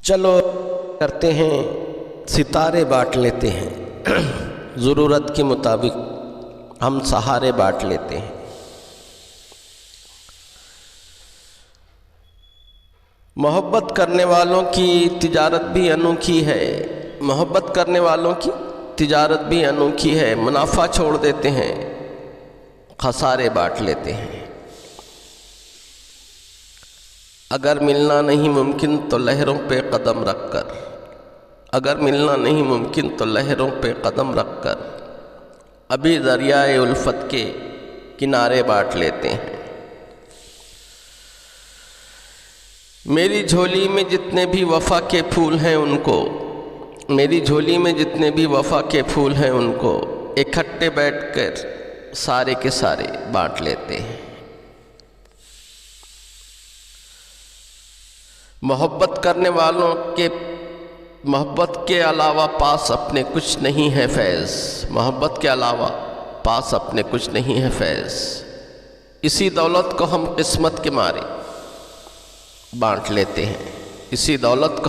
چلو کرتے ہیں، ستارے بانٹ لیتے ہیں، ضرورت کے مطابق ہم سہارے بانٹ لیتے ہیں۔ محبت کرنے والوں کی تجارت بھی انوکھی ہے، محبت کرنے والوں کی تجارت بھی انوکھی ہے، منافع چھوڑ دیتے ہیں، خسارے بانٹ لیتے ہیں۔ اگر ملنا نہیں ممکن تو لہروں پہ قدم رکھ کر، اگر ملنا نہیں ممکن تو لہروں پہ قدم رکھ کر ابھی دریائے الفت کے کنارے بانٹ لیتے ہیں۔ میری جھولی میں جتنے بھی وفا کے پھول ہیں ان کو، میری جھولی میں جتنے بھی وفا کے پھول ہیں ان کو اکٹھے بیٹھ کر سارے کے سارے بانٹ لیتے ہیں۔ محبت کرنے والوں کے محبت کے علاوہ پاس اپنے کچھ نہیں ہے فیض، محبت کے علاوہ پاس اپنے کچھ نہیں ہے فیض، اسی دولت کو ہم قسمت کے مارے بانٹ لیتے ہیں، اسی دولت کو